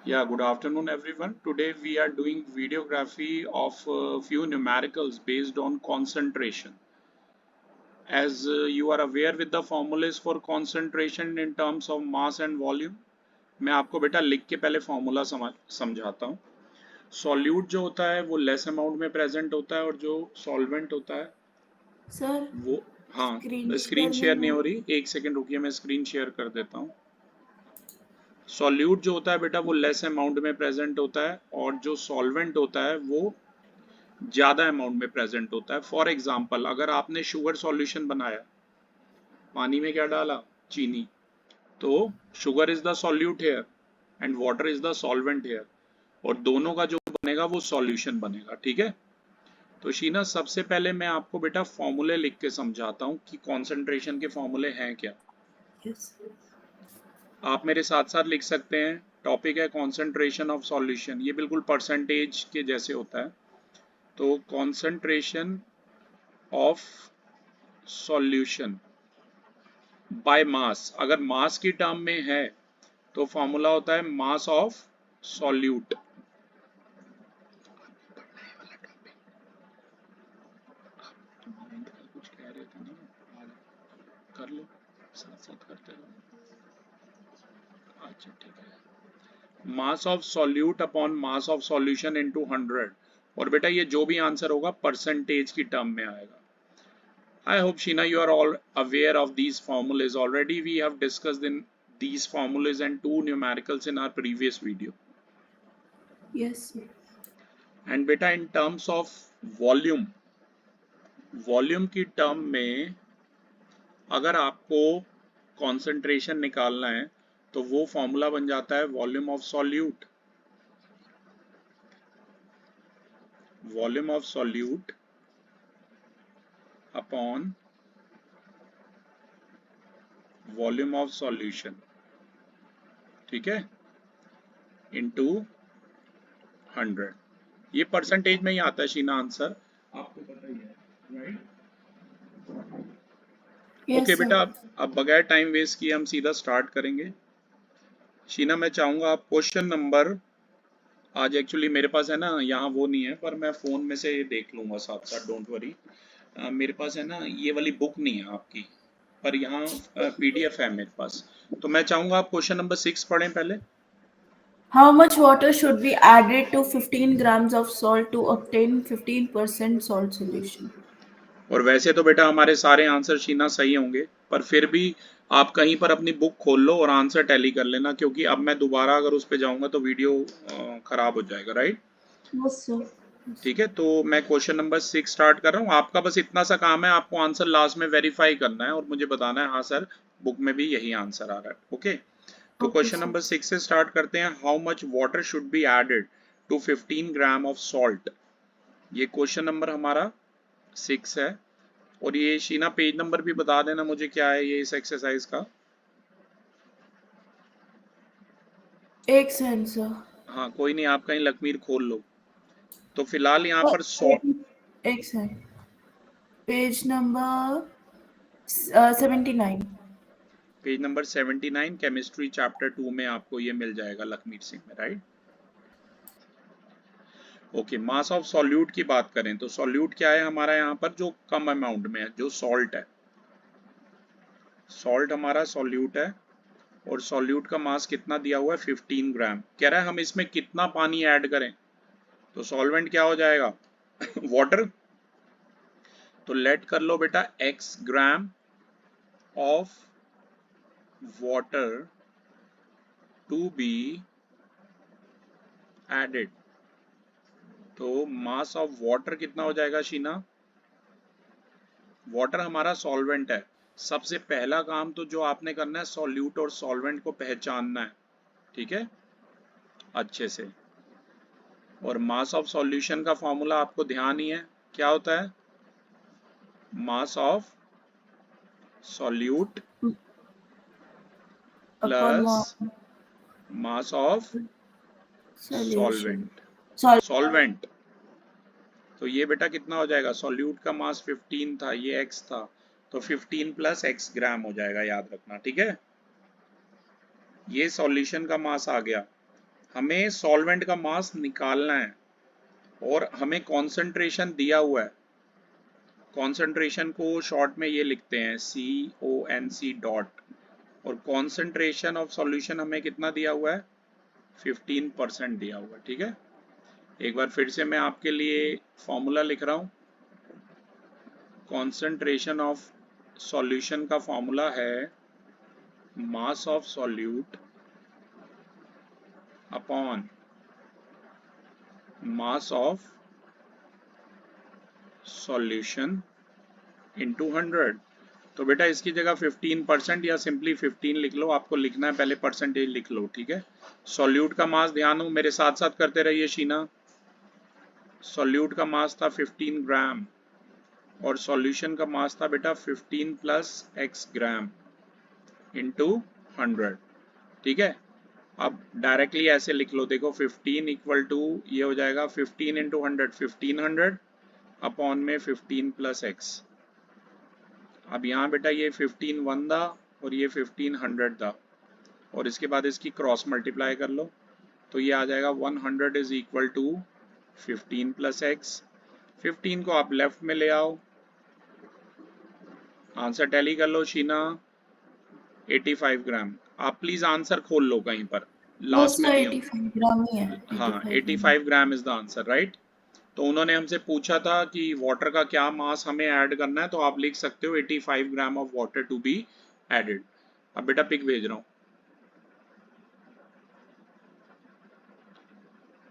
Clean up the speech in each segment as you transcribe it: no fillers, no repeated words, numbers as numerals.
Yeah, good afternoon everyone. Today we are doing videography of few numericals based on concentration. As you are aware with the formulas for concentration in terms of mass and volume, मैं आपको बेटा लिख के पहले formula समझाता हूँ. Solute जो होता है वो लेस अमाउंट में प्रेजेंट होता है और जो सॉल्वेंट होता है सर वो स्क्रीन स्क्रीन शेयर शेयर नहीं नहीं हो हो रही. एक सेकेंड रुकिए, मैं स्क्रीन शेयर कर देता हूँ. सॉल्यूट जो होता है बेटा वो लेस अमाउंट में प्रेजेंट होता है और जो सॉल्वेंट होता है वो ज़्यादा अमाउंट में प्रेजेंट होता है. फॉर एग्जाम्पल, अगर आपने शुगर सॉल्यूशन बनाया, पानी में क्या डाला, चीनी, तो sugar is the solute here and water is the solvent here, और दोनों का जो बनेगा वो सॉल्यूशन बनेगा. ठीक है. तो शीना, सबसे पहले मैं आपको बेटा फॉर्मूले लिख के समझाता हूँ कि कॉन्सेंट्रेशन के फॉर्मूले हैं क्या. यस आप मेरे साथ साथ लिख सकते हैं. टॉपिक है कॉन्सेंट्रेशन ऑफ सॉल्यूशन. ये बिल्कुल परसेंटेज के जैसे होता है. तो concentration of solution by mass, अगर मास की टर्म में है तो फॉर्मूला होता है मास ऑफ सॉल्यूट. कुछ कह रहे थे ना, कर लो, साथ साथ करते रहो. अच्छा ठीक है. Mass of solute upon mass of solution into 100. और बेटा ये जो भी आंसर होगा परसेंटेज की टर्म में आएगा. I hope Sheena you are all aware of these formulas already. We have discussed in these formulas and two numericals in our previous video. Yes And beta in terms of volume, volume की term में अगर आपको concentration निकालना है तो वो formula बन जाता है volume of solute. Volume of solute upon volume of solution. ठीक है. इनटू 100. ये परसेंटेज में ही आता है शीना आंसर, आपको पता ही है, राइट. ओके यस सर बेटा, अब बगैर टाइम वेस्ट किए हम सीधा स्टार्ट करेंगे. शीना मैं चाहूंगा आप क्वेश्चन नंबर, आज एक्चुअली मेरे पास है ना यहाँ वो नहीं है, पर मैं फ़ोन में से देख लूँगा साथ साथ, डोंट वरी. मेरे पास है ना ये वाली बुक नहीं है आपकी, पर यहाँ पीडीएफ है मेरे पास. तो मैं चाहूँगा आप क्वेश्चन नंबर 6 पढ़ें पहले. How much water should be added to 15 grams of salt to obtain 15% salt solution. और वैसे तो बेटा हमारे सारे आंसर शीना सही होंगे, पर फिर भी आप कहीं पर अपनी बुक खोल लो और आंसर टैली कर लेना, क्योंकि अब मैं दोबारा अगर उस पर जाऊंगा तो वीडियो खराब हो जाएगा, राइट. यस सर ठीक है. तो मैं क्वेश्चन नंबर 6 स्टार्ट कर रहा हूँ. आपका बस इतना सा काम है, आपको आंसर लास्ट में वेरीफाई करना है और मुझे बताना है हाँ सर बुक में भी यही आंसर आ रहा है. ओके. तो ओके क्वेश्चन सर नंबर 6 से स्टार्ट करते हैं. How much water should be added to 15 gram of salt. ये क्वेश्चन नंबर हमारा 6 है. और ये शीना पेज नंबर भी बता देना मुझे क्या है ये इस एक्सरसाइज का. एक सेकंड सर. हाँ कोई नहीं, आप कहीं लकमीर खोल लो. तो फिलहाल यहाँ पर 100. एक second. Page number 79. Page number 79 chemistry chapter 2 में आपको ये मिल जाएगा लखमीर सिंह में, right. Okay. Mass of solute की बात करें तो सॉल्यूट क्या है हमारा यहाँ पर, जो कम अमाउंट में है, जो सॉल्ट है. सॉल्ट हमारा सॉल्यूट है और सॉल्यूट का मास कितना दिया हुआ है 15 ग्राम. कह रहा है हम इसमें कितना पानी ऐड करें, तो सॉल्वेंट क्या हो जाएगा वाटर. तो लेट कर लो बेटा x gram of water to be added. तो मास ऑफ वाटर कितना हो जाएगा शीना. वाटर हमारा सॉल्वेंट है. सबसे पहला काम तो जो आपने करना है सॉल्यूट और सॉल्वेंट को पहचानना है. ठीक है, अच्छे से. और मास ऑफ सॉल्यूशन का फॉर्मूला आपको ध्यान ही है, क्या होता है, mass of solute upon plus mass of solution. Solvent. Solvent. तो ये बेटा कितना हो जाएगा, सॉल्यूट का मास 15 था, ये x था, तो 15 प्लस x ग्राम हो जाएगा, याद रखना. ठीक है. ये सॉल्यूशन का मास आ गया हमें सॉल्वेंट का मास निकालना है और हमें कॉन्सेंट्रेशन दिया हुआ है। कॉन्सेंट्रेशन को शॉर्ट में ये लिखते हैं CONC डॉट, और कॉन्सेंट्रेशन ऑफ सॉल्यूशन हमें कितना दिया हुआ है, 15% दिया हुआ है। ठीक है, एक बार फिर से मैं आपके लिए फॉर्मूला लिख रहा हूँ। कॉन्सेंट्रेशन ऑफ सॉल्यूशन का फॉर्मूला है mass of solute upon mass of solution into 100। तो बेटा इसकी जगह 15% या सिंपली 15 लिख लो, आपको लिखना है पहले परसेंटेज लिख लो। ठीक है, सॉल्यूट का मास ध्यान हो, मेरे साथ साथ करते रहिए शीना। सॉल्यूट का मास था 15 ग्राम और सॉल्यूशन का मास था बेटा 15 प्लस x ग्राम इंटू 100। ठीक है, अब डायरेक्टली ऐसे लिख लो, देखो 15 इक्वल टू ये हो जाएगा 15 इंटू 100, 1500 अपॉन में 15 प्लस x। अब यहाँ बेटा ये 15 वन दा और ये 1500 दा, और इसके बाद इसकी क्रॉस मल्टीप्लाई कर लो, तो ये आ जाएगा 100 is equal to 15 plus x. 15 को आप लेफ्ट में ले आओ, आंसर टैली कर लो शीना, 85 ग्राम। आप प्लीज आंसर खोल लो कहीं पर, यस लास्ट में सर, दिया। 85 ग्राम ही है। हाँ 85 ग्राम। 85 gram is the answer, right. तो उन्होंने हमसे पूछा था कि वाटर का क्या मास हमें ऐड करना है, तो आप लिख सकते हो 85 gram of water to be added. अब बेटा पिक भेज रहा हूँ,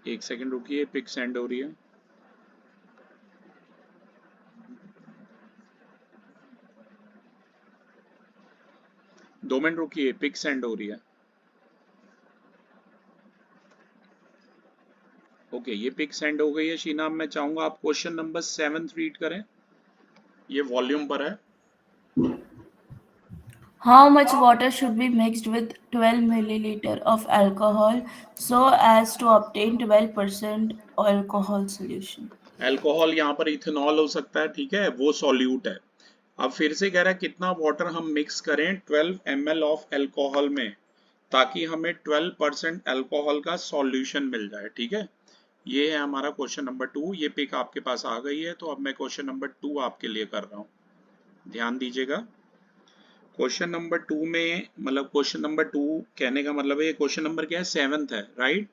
एक सेकंड रुकिए, पिक सेंड हो रही है। दो मिनट रुकिए, पिक सेंड हो रही है। ओके ये पिक सेंड हो गई है शीना। मैं चाहूंगा आप क्वेश्चन नंबर 7 रीड करें, ये वॉल्यूम पर है। How much water should be mixed with 12 milliliter of alcohol so as to obtain 12% alcohol solution? Alcohol यहाँ पर इथेनॉल हो सकता है, ठीक है, वो सॉल्यूट है। अब फिर से कह रहा है कितना वाटर हम मिक्स करें 12 ml ऑफ अल्कोहल में, ताकि हमें 12% अल्कोहल का सॉल्यूशन मिल जाए। ठीक है, ये है हमारा क्वेश्चन नंबर 2। ये पिक आपके पास आ गई है, तो अब मैं क्वेश्चन नंबर 2 आपके लिए कर रहा हूँ, ध्यान दीजिएगा। क्वेश्चन नंबर 2 में, मतलब क्वेश्चन नंबर 2 कहने का मतलब है, ये क्वेश्चन नंबर क्या है, 7th है, राइट।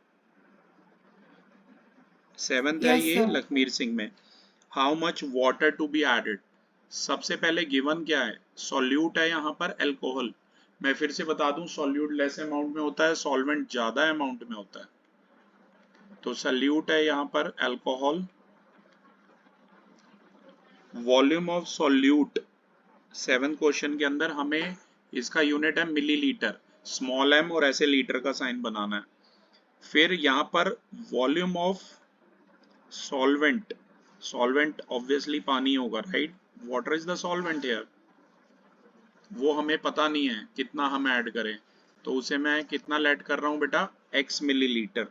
7th है Yes, ये sir. लखमीर सिंह में। How much water to be added, सबसे पहले गिवन क्या है, सॉल्यूट है यहाँ पर अल्कोहल। मैं फिर से बता दूं, सॉल्यूट लेस अमाउंट में होता है, सॉल्वेंट ज्यादा अमाउंट में होता है। तो सॉल्यूट है यहाँ पर alcohol, volume of solute 7 question के अंदर हमें इसका यूनिट है मिलीलीटर, स्मॉल m और ऐसे लीटर का साइन बनाना है। फिर यहाँ पर volume of solvent, solvent obviously पानी होगा, right, water is the solvent here. वो हमें पता नहीं है कितना हम ऐड करें, तो उसे मैं कितना ऐड कर रहा हूँ बेटा, x मिलीलीटर।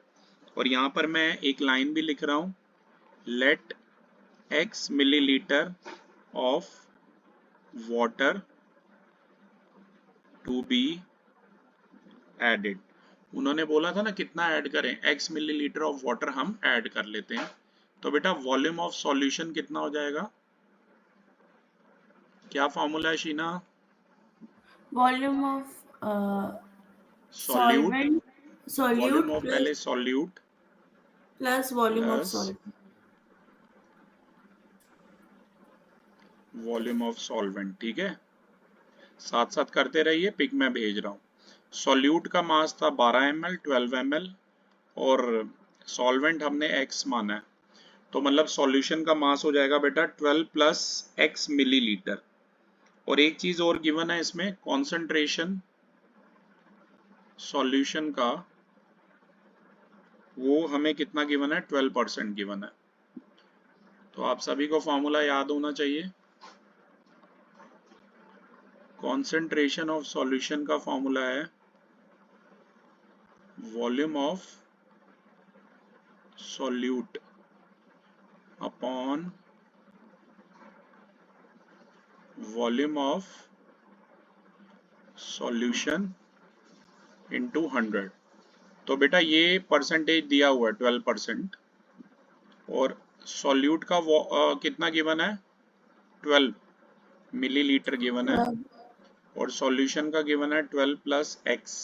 और यहाँ पर मैं एक लाइन भी लिख रहा हूँ, let x millilitre of water to be added. उन्होंने बोला था ना कितना ऐड करें, x मिलीलीटर ऑफ वाटर हम ऐड कर लेते हैं। तो बेटा वॉल्यूम ऑफ सॉल्यूशन कितना हो जाएगा, क्या फॉर्मूला है Sheena, Volume of solute, solvent, volume solute of पहले solute plus volume of plus solvent. Volume of solvent. ठीक है, साथ साथ करते रहिए, पिक मैं भेज रहा हूँ। सॉल्यूट का मास था 12 ml, 12 ml, और सॉल्वेंट हमने x माना है, तो मतलब सॉल्यूशन का मास हो जाएगा बेटा 12 प्लस x मिलीलीटर। और एक चीज और गिवन है इसमें, कॉन्सेंट्रेशन सॉल्यूशन का, वो हमें कितना गिवन है, 12% गिवन है। तो आप सभी को फॉर्मूला याद होना चाहिए। कॉन्सेंट्रेशन ऑफ सॉल्यूशन का फॉर्मूला है volume of solute upon volume of solution into 100। तो बेटा ये परसेंटेज दिया हुआ है 12%, और सॉल्यूट का कितना गिवन है, 12 मिलीलीटर गिवन है, और सॉल्यूशन का गिवन है 12 प्लस एक्स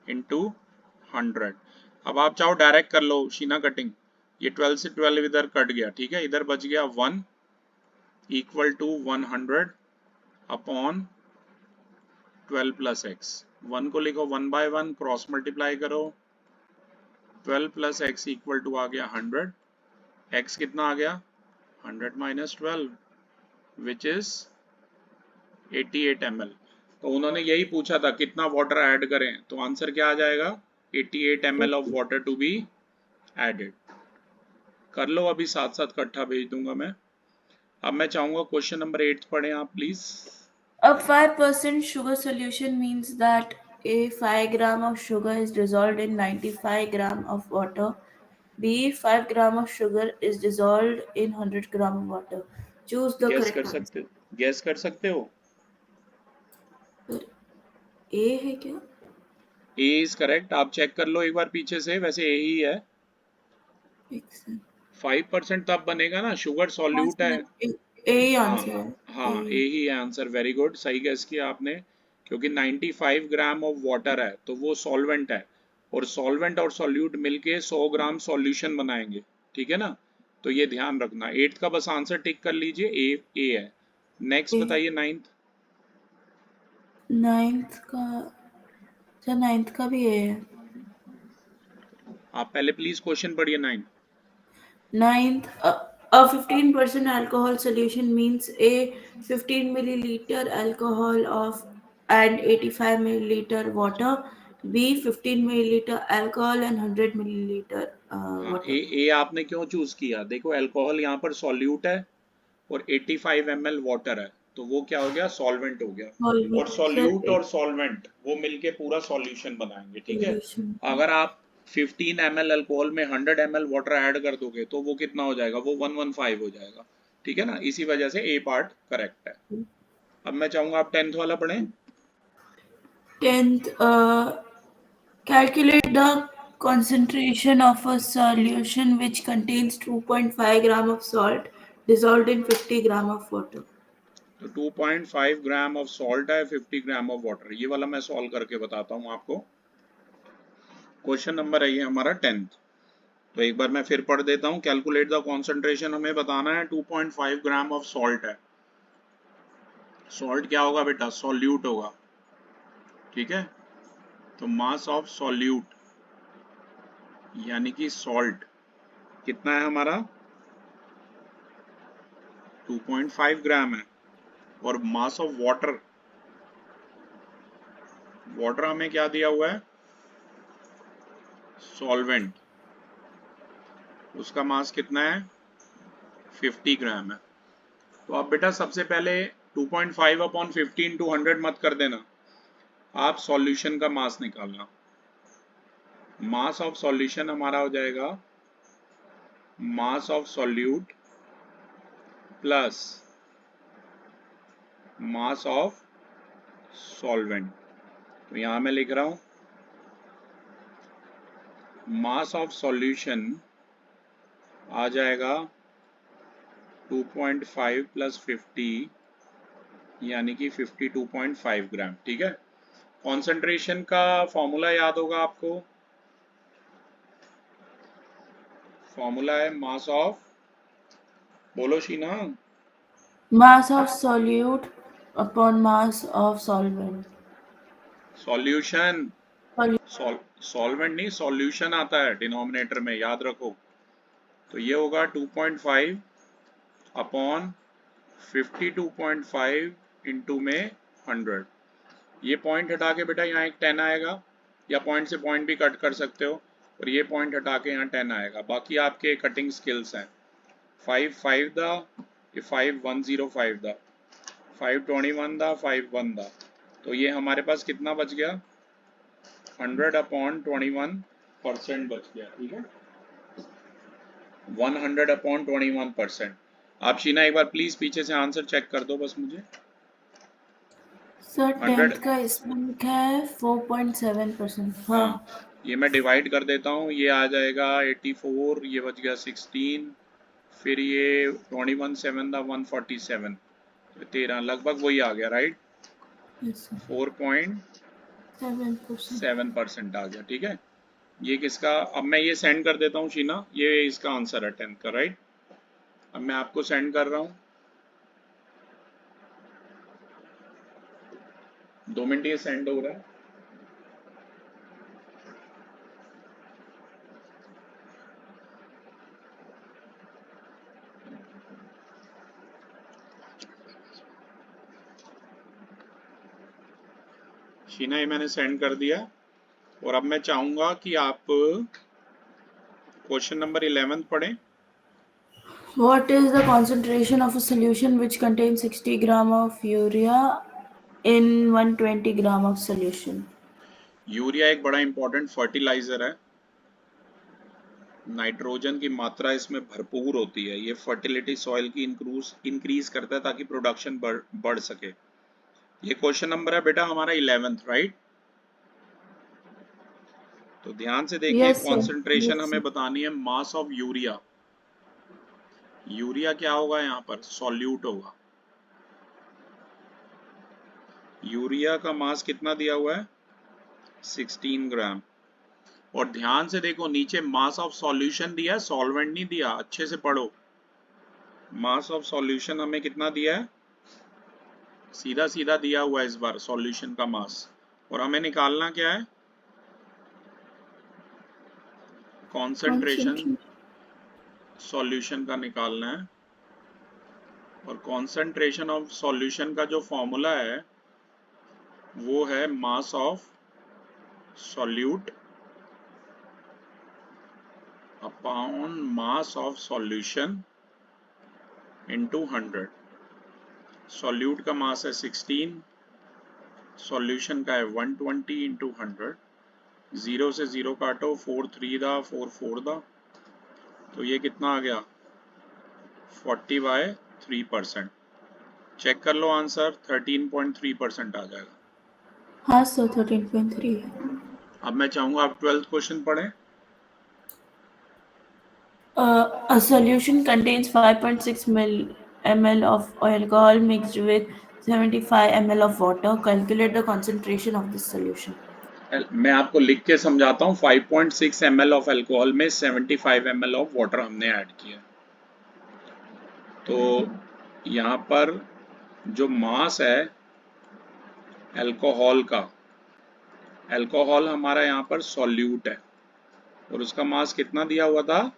इंटू 100। अब आप चाहो डायरेक्ट कर लो शीना कटिंग, ये 12 से 12 इधर कट गया, ठीक है, इधर बच गया 1 equal to 100 upon 12 plus x. 1 को लिखो 1 बाय 1, क्रॉस मल्टीप्लाई करो, 12 प्लस एक्स इक्वल टू आ गया 100, एक्स कितना आ गया 100 माइनस 12 विच इज 88 ml। तो उन्होंने यही पूछा था कितना वाटर ऐड करें, तो आंसर क्या आ जाएगा 88 ml of water to be added. कर लो अभी साथ साथ इकट्ठा भेज दूंगा मैं। अब मैं चाहूंगा क्वेश्चन नंबर 8 पढ़ें आप please. A 5% sugar solution means that A 5 gram of sugar is dissolved in 95 gram of water. B 5 gram of sugar is dissolved in 100 gram of water. Choose the gas कर correct answer. सकते, gas कर सकते हो? A है क्या? A is correct, आप check कर लो एक बार पीछे से, वैसे A ही है। 5% तब बनेगा ना, शुगर सॉल्यूट है। A ही हाँ आंसर है। हाँ, A ही है आंसर, वेरी गुड, सही गैस किया आपने, क्योंकि 95 ग्राम ऑफ वाटर है तो वो सॉल्वेंट है, और सॉल्वेंट और सॉल्यूट मिलके 100 ग्राम सॉल्यूशन बनाएंगे, ठीक है ना, तो ये ध्यान रखना। 8 का बस आंसर टिक कर लीजिए, ए है। नेक्स्ट बताइए 9th। 9th का, अच्छा 9th का भी A है। आप पहले प्लीज क्वेश्चन पढ़िए 9। 9th, a 15% alcohol solution means A 15 milliliter alcohol of and 85 milliliter water. B 15 milliliter alcohol and 100 milliliter हाँ, water. ए आपने क्यों चूज किया, देखो अल्कोहल यहाँ पर सॉल्यूट है और 85 ml वाटर है, तो वो क्या हो गया, सॉल्वेंट हो गया, और सॉल्यूट और सॉल्वेंट वो मिलके पूरा सॉल्यूशन बनाएंगे, ठीक है। Solution. अगर आप 15 ml अल्कोहल में 100 ml वाटर ऐड कर दोगे तो वो कितना हो जाएगा, वो 115 हो जाएगा, ठीक है ना, इसी वजह से ए पार्ट करेक्ट है। अब मैं चाहूंगा आप 10th वाला पढ़ें। 10th, calculate the concentration of a solution which contains 2.5 gram of salt dissolved in 50 gram of water. तो 2.5 ग्राम ऑफ सॉल्ट है, 50 ग्राम ऑफ वाटर, ये वाला मैं सॉल्व करके बताता हूँ आपको। क्वेश्चन नंबर है ये हमारा 10th। तो एक बार मैं फिर पढ़ देता हूँ, कैलकुलेट द कॉन्सेंट्रेशन हमें बताना है, 2.5 ग्राम ऑफ सॉल्ट है। सॉल्ट क्या होगा बेटा, सॉल्यूट होगा, ठीक है, तो मास ऑफ सॉल्यूट यानी कि सॉल्ट कितना है हमारा, 2.5 ग्राम है, और मास ऑफ वाटर, वाटर हमें क्या दिया हुआ है, सॉल्वेंट, उसका मास कितना है, 50 ग्राम है। तो अब बेटा सबसे पहले 2.5 अपॉन 50 इंटू 100 मत कर देना, आप सॉल्यूशन का मास निकालना। मास ऑफ सॉल्यूशन हमारा हो जाएगा mass of solute plus mass of solvent. तो यहां मैं लिख रहा हूं मास ऑफ सॉल्यूशन आ जाएगा 2.5 प्लस 50 यानी कि 52.5 ग्राम, ठीक है। कॉन्सेंट्रेशन का फॉर्मूला याद होगा आपको, फॉर्मूला है मास ऑफ, बोलो Sheena, Mass of solute upon mass of solvent. Solution, solvent नहीं, सॉल्यूशन आता है डिनोमिनेटर में, याद रखो। तो ये होगा 2.5 अपॉन 52.5 इंटू में 100। ये पॉइंट हटा के बेटा यहाँ एक 10 आएगा, या पॉइंट से पॉइंट भी कट कर सकते हो, और ये पॉइंट हटा के यहाँ 10 आएगा। बाकी आपके कटिंग स्किल्स हैं, 5 5 दा, ये 5 105 दा, 5 21 दा, 5 1 दा, तो ये हमारे पास कितना बच गया, 100 अपॉन 21% बच गया, ठीक है, 100 अपॉन 21%। आप शीना एक बार प्लीज पीछे से आंसर चेक कर दो बस मुझे। सर 100, 10th का इसमें लिखा है 4.7%। हाँ, हाँ ये मैं डिवाइड कर देता हूँ, ये आ जाएगा 84, ये बच गया 16, फिर ये 21 7 था 147, 13, लगभग वही आ गया राइट। yes sir. 4.7% 7%. आ गया, ठीक है। ये किसका, अब मैं ये सेंड कर देता हूँ शीना, ये इसका आंसर है 10th का राइट। अब मैं आपको सेंड कर रहा हूँ, 2 मिनट ये सेंड हो रहा है। शीना ये मैंने सेंड कर दिया, और अब मैं चाहूंगा कि आप क्वेश्चन नंबर 11 पढ़ें। What is the concentration of a solution which contains 60 gram of urea in 120 gram of solution? Urea एक बड़ा इंपॉर्टेंट फर्टिलाइजर है, नाइट्रोजन की मात्रा इसमें भरपूर होती है, ये फर्टिलिटी सॉइल की इंक्रीज करता है ताकि प्रोडक्शन बढ़ सके। ये क्वेश्चन नंबर है बेटा हमारा 11th राइट। तो ध्यान से देखिए, Yes sir. कॉन्सेंट्रेशन Yes हमें sir. बतानी है मास ऑफ यूरिया। यूरिया क्या होगा यहाँ पर, सॉल्यूट होगा। यूरिया का मास कितना दिया हुआ है, 16 ग्राम। और ध्यान से देखो नीचे मास ऑफ सॉल्यूशन दिया है, सॉल्वेंट नहीं दिया, अच्छे से पढ़ो। मास ऑफ सॉल्यूशन हमें कितना दिया है, सीधा सीधा दिया हुआ है इस बार सॉल्यूशन का मास, और हमें निकालना क्या है, कॉन्सेंट्रेशन Concentration. सॉल्यूशन का निकालना है। और कॉन्सेंट्रेशन ऑफ सॉल्यूशन का जो फॉर्मूला है वो है mass of solute upon mass of solution into 100। Solute का मास है 16, सॉल्यूशन का है 120 इंटू 100। 0 से 0 काटो, 4 3 दा 4 4 दा, तो ये कितना आ गया 40/3%। चेक कर लो आंसर, 13.3% आ जाएगा। हाँ सर 13.3 है। अब मैं चाहूंगा आप 12th क्वेश्चन पढ़ें। A solution contains 5.6 ml of alcohol mixed with 75 ml of water. Calculate the concentration of this solution. मैं आपको लिख के समझाता हूँ। 5.6 ml ऑफ अल्कोहल में 75 ml ऑफ वाटर हमने ऐड किया। तो यहाँ पर जो मास है अल्कोहल का, अल्कोहल हमारा यहाँ पर सॉल्यूट है, और उसका मास कितना दिया हुआ था,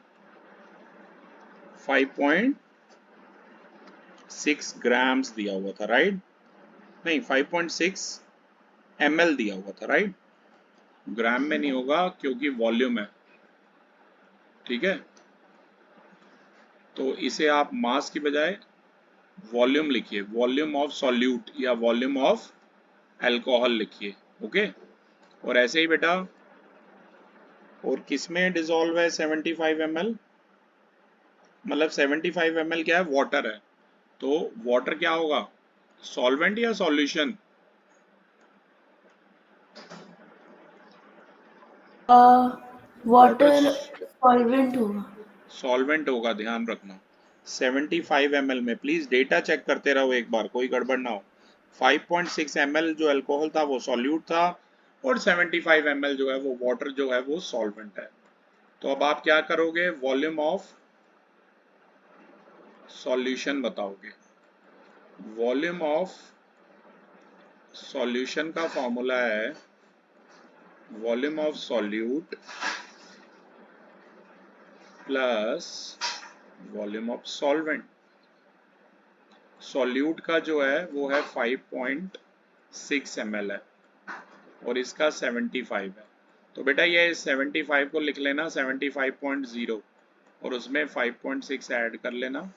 5.6 ग्राम्स दिया हुआ था राइट, नहीं 5.6 ml दिया हुआ था राइट। ग्राम में नहीं होगा क्योंकि वॉल्यूम है, ठीक है। तो इसे आप मास की बजाय वॉल्यूम लिखिए, वॉल्यूम ऑफ सॉल्यूट या वॉल्यूम ऑफ अल्कोहल लिखिए, ओके। और ऐसे ही बेटा, और किसमें डिसॉल्व है 75 ml, मतलब 75 ml क्या है, वाटर है। तो वाटर क्या होगा, सॉल्वेंट या सॉल्यूशन, वाटर वाटर सॉल्वेंट होगा। सॉल्वेंट होगा, ध्यान रखना। 75 ml में प्लीज डेटा चेक करते रहो एक बार, कोई गड़बड़ ना हो। 5.6 ml जो अल्कोहल था वो सॉल्यूट था, और 75 ml जो है वो वाटर जो है वो सॉल्वेंट है। तो अब आप क्या करोगे, वॉल्यूम ऑफ सॉल्यूशन बताओगे। वॉल्यूम ऑफ सॉल्यूशन का फॉर्मूला है volume of solute plus volume of solvent. Solute का जो है वो है 5.6 ml है, और इसका 75 है। तो बेटा ये 75 को लिख लेना 75.0, और उसमें 5.6 ऐड कर लेना,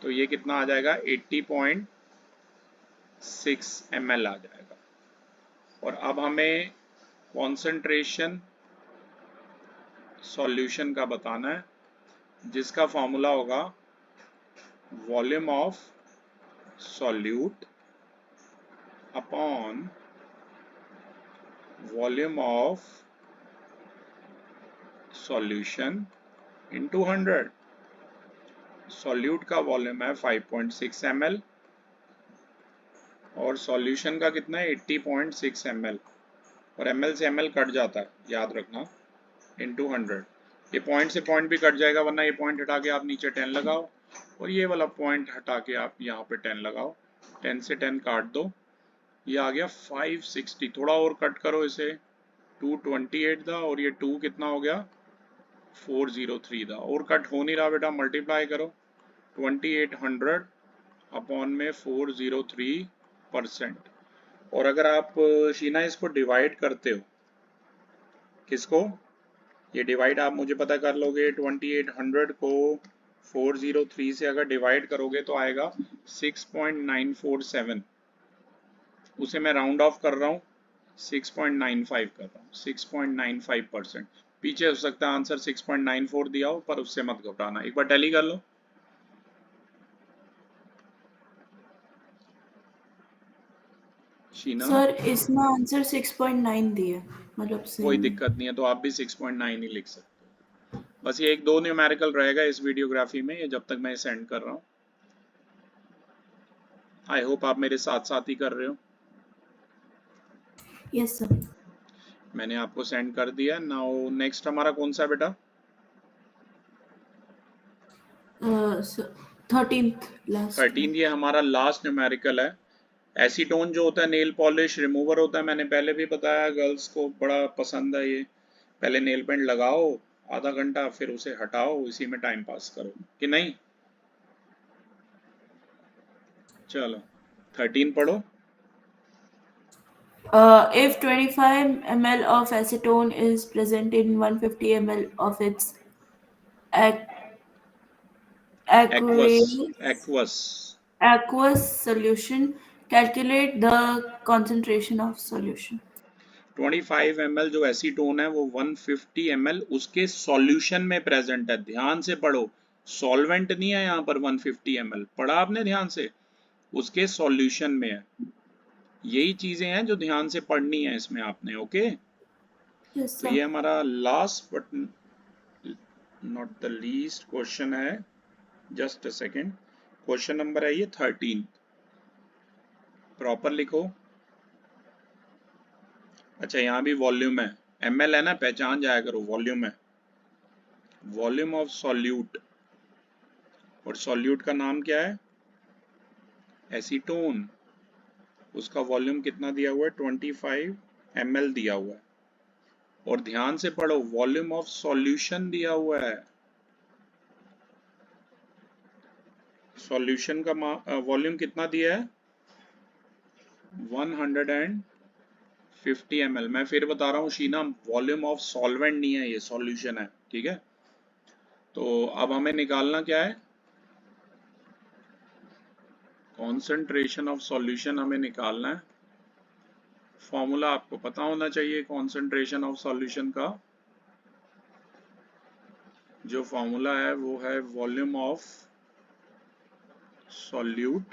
तो ये कितना आ जाएगा 80.6 ml आ जाएगा। और अब हमें कॉन्सेंट्रेशन सॉल्यूशन का बताना है, जिसका फॉर्मूला होगा volume of solute upon volume of solution into 100। Solute का वॉल्यूम है 5.6 ml और सॉल्यूशन का कितना है 80.6 ml, और ml से ml कट जाता है, याद रखना, इंटू 100। ये पॉइंट से पॉइंट भी कट जाएगा, वरना ये पॉइंट हटा के आप नीचे 10 लगाओ और ये वाला पॉइंट हटा के आप यहाँ पे 10 लगाओ, 10 से 10 काट दो, ये आ गया 560। थोड़ा और कट करो इसे, 228 दा, और ये 2 कितना हो गया 403 दा, और कट हो नहीं रहा बेटा, मल्टीप्लाई करो 2800 अपॉन में 403%। और अगर आप शीना इसको डिवाइड करते हो, किसको, ये डिवाइड आप मुझे पता कर लोगे, 2800 को 403 से अगर डिवाइड करोगे तो आएगा 6.947, उसे मैं राउंड ऑफ कर रहा हूँ, 6.95 कर रहा हूँ, 6.95%। पीछे हो सकता है आंसर 6.94 दिया हो, पर उससे मत घबराना, एक बार टैली कर लो। शीना सर इसमें आंसर 6.9 दिया, मतलब कोई सेम। दिक्कत नहीं है, तो आप भी 6.9 ही लिख सकते हो। बस ये 1-2 न्यूमेरिकल रहेगा इस वीडियोग्राफी में, ये जब तक मैं सेंड कर रहा हूँ। आई होप आप मेरे साथ साथ ही कर रहे हो। Yes sir. मैंने आपको सेंड कर दिया। नाउ नेक्स्ट हमारा कौन सा बेटा, 13th लास्ट। 13। ये हमारा लास्ट न्यूमेरिकल है। एसीटोन जो होता है नेल पॉलिश रिमूवर होता है, मैंने पहले भी बताया, गर्ल्स को बड़ा पसंद है ये। पहले नेल पेंट लगाओ आधा घंटा, फिर उसे हटाओ, इसी में टाइम पास करो, कि नहीं। चलो 13 पढ़ो। If 25 ml of acetone is present in 150 ml of its ac- aqueous, aqueous aqueous aqueous solution, calculate the concentration of solution. 25 ml जो एसीटोन है वो 150 ml उसके सॉल्यूशन में प्रेजेंट है। ध्यान से पढ़ो, सॉल्वेंट नहीं है यहाँ पर। 150 ml पढ़ा आपने ध्यान से, उसके सॉल्यूशन में है। यही चीजें हैं जो ध्यान से पढ़नी है इसमें आपने, ओके। Yes तो sir. ये हमारा last but not the least question है। Just a second, question number है ये 13, प्रॉपर लिखो। अच्छा यहाँ भी वॉल्यूम है, ml है ना, पहचान जाया करो, वॉल्यूम है, वॉल्यूम ऑफ सॉल्यूट। और सॉल्यूट का नाम क्या है, एसीटोन। उसका वॉल्यूम कितना दिया हुआ है, 25 ml दिया हुआ है। और ध्यान से पढ़ो, वॉल्यूम ऑफ सॉल्यूशन दिया हुआ है। सॉल्यूशन का वॉल्यूम कितना दिया है, 150 ml। मैं फिर बता रहा हूँ शीना, वॉल्यूम ऑफ सॉल्वेंट नहीं है, ये सॉल्यूशन है, ठीक है। तो अब हमें निकालना क्या है, कॉन्सेंट्रेशन ऑफ सॉल्यूशन हमें निकालना है। फॉर्मूला आपको पता होना चाहिए कॉन्सेंट्रेशन ऑफ सॉल्यूशन का। जो फॉर्मूला है वो है volume of solute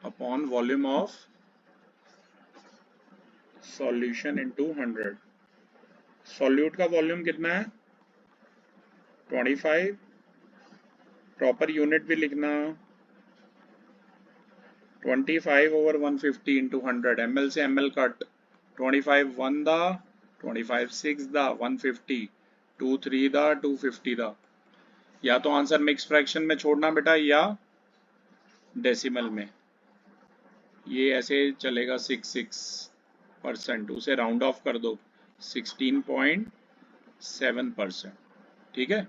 upon volume of solution into 100। Solute का वॉल्यूम कितना है, 25, प्रॉपर यूनिट भी लिखना, 25 ओवर 150 इंटू 100। ml से ml कट, 25 1 दा, 25 6 दा, 150, 2 3 दा, 250 दा। या तो आंसर मिक्स फ्रैक्शन में छोड़ना बेटा, या डेसिमल में, ये ऐसे चलेगा 66%, उसे राउंड ऑफ कर दो 16.7%, ठीक है।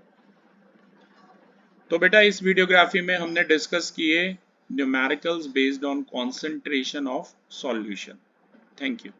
तो बेटा इस वीडियोग्राफी में हमने डिस्कस किए numericals based on concentration of solution. Thank you.